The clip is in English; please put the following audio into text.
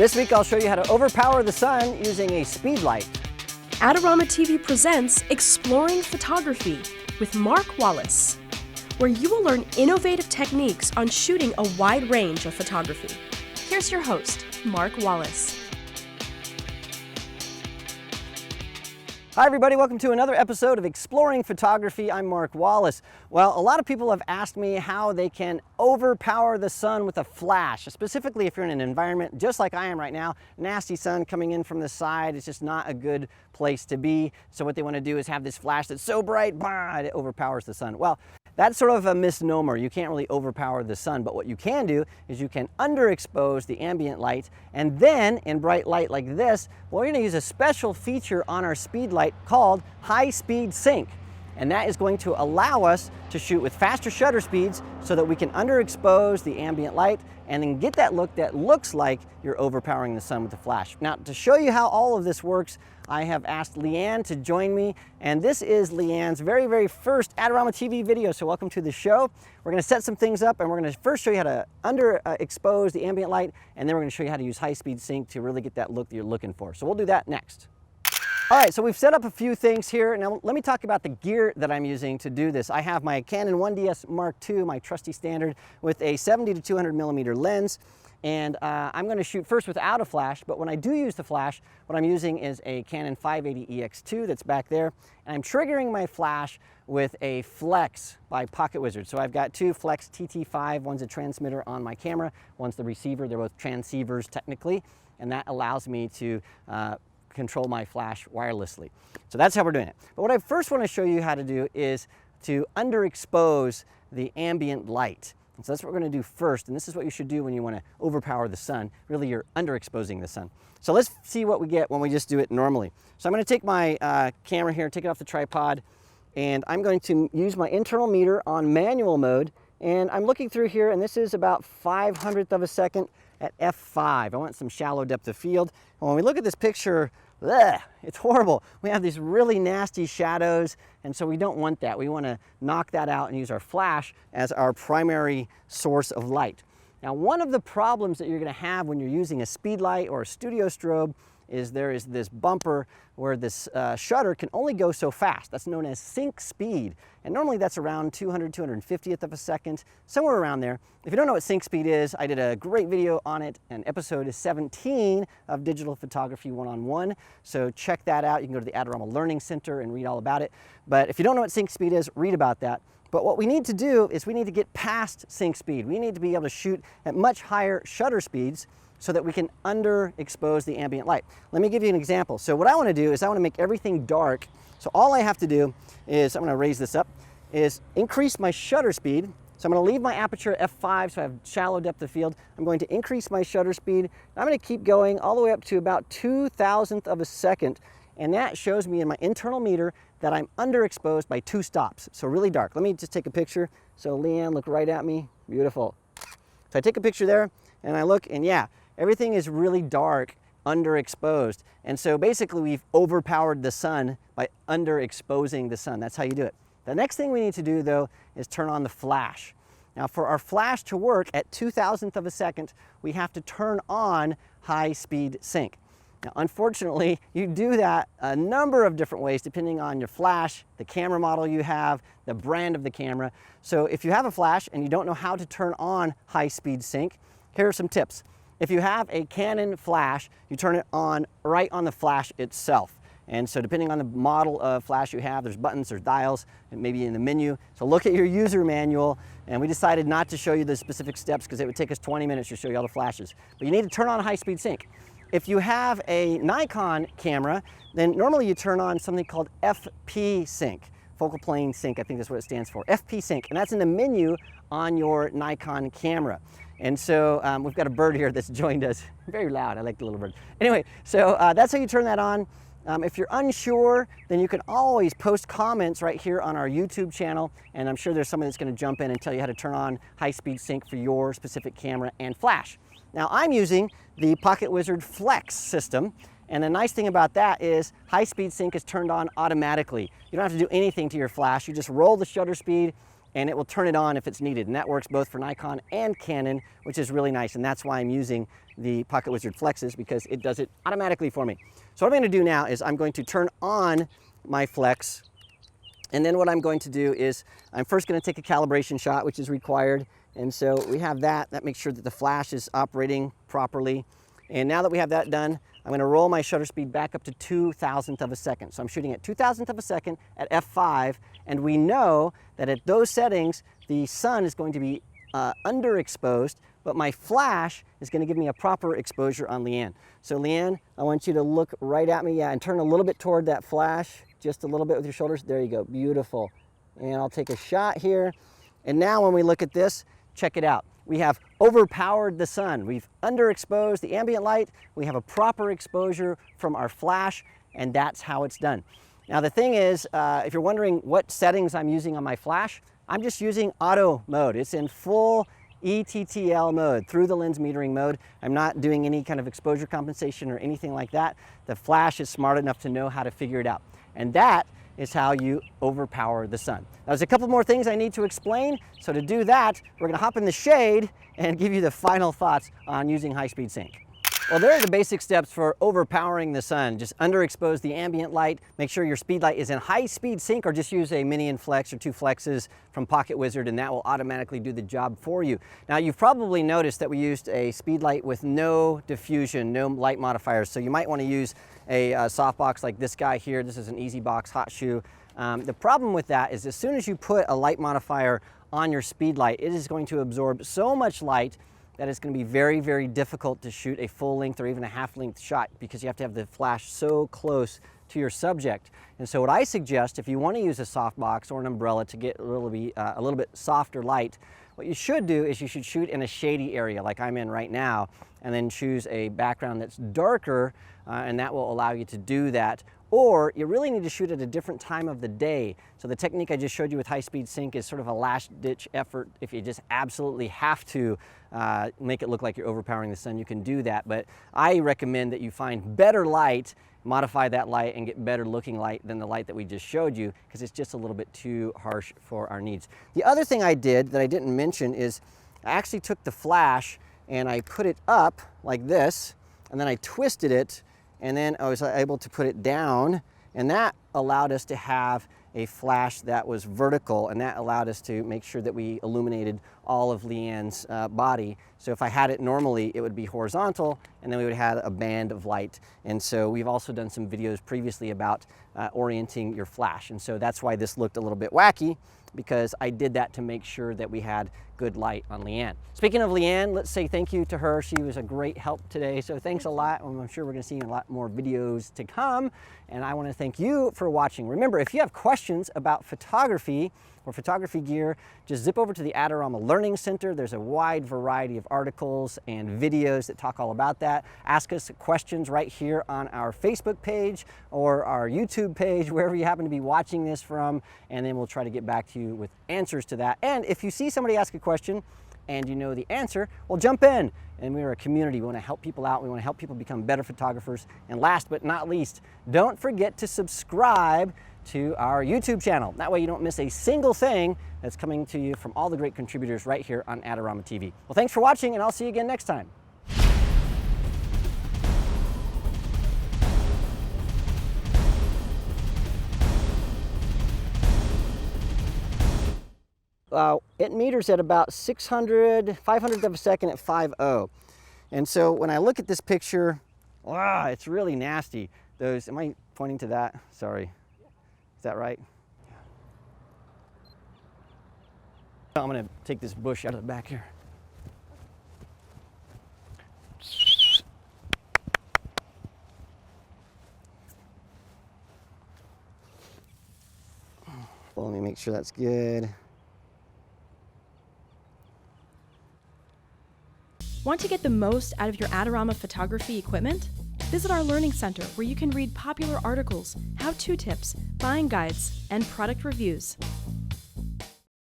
This week I'll show you how to overpower the sun using a speed light. Adorama TV presents Exploring Photography with Mark Wallace, where you will learn innovative techniques on shooting a wide range of photography. Here's your host, Mark Wallace. Hi everybody, welcome to another episode of Exploring Photography. I'm Mark Wallace. Well, a lot of people have asked me how they can overpower the sun with a flash, specifically if you're in an environment just like I am right now, nasty sun coming in from the side. It's just not a good place to be. So what they want to do is have this flash that's so bright, it overpowers the sun. Well, that's sort of a misnomer. You can't really overpower the sun, but what you can do is you can underexpose the ambient light, and then in bright light like this, well, we're going to use a special feature on our speed light called high speed sync. And that is going to allow us to shoot with faster shutter speeds so that we can underexpose the ambient light and then get that look that looks like you're overpowering the sun with the flash. Now, to show you how all of this works, I have asked Leanne to join me, and this is Leanne's very first Adorama TV video, so welcome to the show. We're going to set some things up, and we're going to first show you how to underexpose the ambient light, and then we're going to show you how to use high-speed sync to really get that look that you're looking for. So we'll do that next. All right, so we've set up a few things here. Now let me talk about the gear that I'm using to do this. I have my Canon 1DS Mark II, my trusty standard, with a 70 to 200 millimeter lens. And I'm going to shoot first without a flash, but when I do use the flash, what I'm using is a Canon 580 EX2 that's back there, and I'm triggering my flash with a Flex by Pocket Wizard. So I've got two Flex TT5, one's a transmitter on my camera, one's the receiver. They're both transceivers technically, and that allows me to control my flash wirelessly. So that's how we're doing it. But what I first want to show you how to do is to underexpose the ambient light. And so that's what we're going to do first, and this is what you should do when you want to overpower the sun. Really, you're underexposing the sun. So let's see what we get when we just do it normally. So I'm going to take my camera here, take it off the tripod, and I'm going to use my internal meter on manual mode, and I'm looking through here, and this is about 500th of a second at f5. I want some shallow depth of field. And when we look at this picture, it's horrible. We have these really nasty shadows, and so we don't want that. We want to knock that out and use our flash as our primary source of light. Now, one of the problems that you're going to have when you're using a speed light or a studio strobe is there is this bumper where this shutter can only go so fast. That's known as sync speed. And normally that's around 250th of a second, somewhere around there. If you don't know what sync speed is, I did a great video on it, and episode is 17 of Digital Photography 101. So check that out. You can go to the Adorama Learning Center and read all about it. But if you don't know what sync speed is, read about that. But what we need to do is we need to get past sync speed. We need to be able to shoot at much higher shutter speeds so that we can underexpose the ambient light. Let me give you an example. So what I want to do is I want to make everything dark. So all I have to do is, I'm going to raise this up, is increase my shutter speed. So I'm going to leave my aperture at f5 so I have shallow depth of field. I'm going to increase my shutter speed. I'm going to keep going all the way up to about 2,000th of a second. And that shows me in my internal meter that I'm underexposed by 2 stops. So really dark. Let me just take a picture. So Leanne, look right at me. Beautiful. So I take a picture there and I look, and yeah, everything is really dark, underexposed. And so basically we've overpowered the sun by underexposing the sun. That's how you do it. The next thing we need to do though is turn on the flash. Now for our flash to work at 2,000th of a second, we have to turn on high speed sync. Now unfortunately, you do that a number of different ways depending on your flash, the camera model you have, the brand of the camera. So if you have a flash and you don't know how to turn on high speed sync, here are some tips. If you have a Canon flash, you turn it on right on the flash itself. And so depending on the model of flash you have, there's buttons, there's dials, and maybe in the menu. So look at your user manual, and we decided not to show you the specific steps because it would take us 20 minutes to show you all the flashes. But you need to turn on high speed sync. If you have a Nikon camera, then normally you turn on something called FP sync, focal plane sync, I think that's what it stands for, FP sync, and that's in the menu on your Nikon camera. And so we've got a bird here that's joined us. Very loud, I like the little bird. Anyway, so that's how you turn that on. If you're unsure, then you can always post comments right here on our YouTube channel, and I'm sure there's someone that's going to jump in and tell you how to turn on high-speed sync for your specific camera and flash. Now I'm using the Pocket Wizard Flex system, and the nice thing about that is high-speed sync is turned on automatically. You don't have to do anything to your flash. You just roll the shutter speed, and it will turn it on if it's needed. And that works both for Nikon and Canon, which is really nice. And that's why I'm using the Pocket Wizard Flexes, because it does it automatically for me. So what I'm going to do now is I'm going to turn on my Flex. And then what I'm going to do is I'm first going to take a calibration shot, which is required. And so we have that. That makes sure that the flash is operating properly. And now that we have that done, I'm going to roll my shutter speed back up to 2,000th of a second. So I'm shooting at 2,000th of a second at f5, and we know that at those settings, the sun is going to be underexposed, but my flash is going to give me a proper exposure on Leanne. So Leanne, I want you to look right at me, and turn a little bit toward that flash, just a little bit with your shoulders. There you go, beautiful. And I'll take a shot here. And now when we look at this, check it out. We have overpowered the sun. We've underexposed the ambient light. We have a proper exposure from our flash, and that's how it's done. Now the thing is, if you're wondering what settings I'm using on my flash, I'm just using auto mode. It's in full ETTL mode, through the lens metering mode. I'm not doing any kind of exposure compensation or anything like that. The flash is smart enough to know how to figure it out. And that is how you overpower the sun. Now, there's a couple more things I need to explain. So to do that, we're going to hop in the shade and give you the final thoughts on using high-speed sync. Well, there are the basic steps for overpowering the sun. Just underexpose the ambient light, make sure your speed light is in high-speed sync, or just use a mini flex or 2 flexes from Pocket Wizard, and that will automatically do the job for you. Now, you've probably noticed that we used a speed light with no diffusion, no light modifiers, so you might want to use a softbox like this guy here. This is an Easy Box Hot Shoe. The problem with that is as soon as you put a light modifier on your speed light, it is going to absorb so much light that it's going to be very, very difficult to shoot a full length or even a half length shot, because you have to have the flash so close to your subject. And so what I suggest, if you want to use a softbox or an umbrella to get a little bit softer light, what you should do is you should shoot in a shady area like I'm in right now, and then choose a background that's darker, and that will allow you to do that. Or you really need to shoot at a different time of the day. So the technique I just showed you with high-speed sync is sort of a last-ditch effort. If you just absolutely have to make it look like you're overpowering the sun, you can do that. But I recommend that you find better light, modify that light, and get better looking light than the light that we just showed you, because it's just a little bit too harsh for our needs. The other thing I did that I didn't mention is I actually took the flash and I put it up like this, and then I twisted it, and then I was able to put it down, and that allowed us to have a flash that was vertical, and that allowed us to make sure that we illuminated all of Leanne's body. So if I had it normally, it would be horizontal, and then we would have a band of light. And so we've also done some videos previously about orienting your flash, and so that's why this looked a little bit wacky, because I did that to make sure that we had good light on Leanne. Speaking of Leanne, let's say thank you to her. She was a great help today, so thanks a lot. I'm sure we're going to see a lot more videos to come, and I want to thank you for watching. Remember, if you have questions about photography or photography gear, just zip over to the Adorama Learning Center. There's a wide variety of articles and videos that talk all about that. Ask us questions right here on our Facebook page or our YouTube page, wherever you happen to be watching this from, and then we'll try to get back to you with answers to that. And if you see somebody ask a question and you know the answer, well, jump in. And we're a community. We want to help people out. We want to help people become better photographers. And last but not least, don't forget to subscribe to our YouTube channel. That way you don't miss a single thing that's coming to you from all the great contributors right here on Adorama TV. Well, thanks for watching, and I'll see you again next time. It meters at about 500th of a second at 5.0. And so when I look at this picture, wow, it's really nasty. Those, am I pointing to that? Sorry. Is that right? I'm gonna take this bush out of the back here. Well, let me make sure that's good. Want to get the most out of your Adorama photography equipment? Visit our Learning Center, where you can read popular articles, how-to tips, buying guides, and product reviews.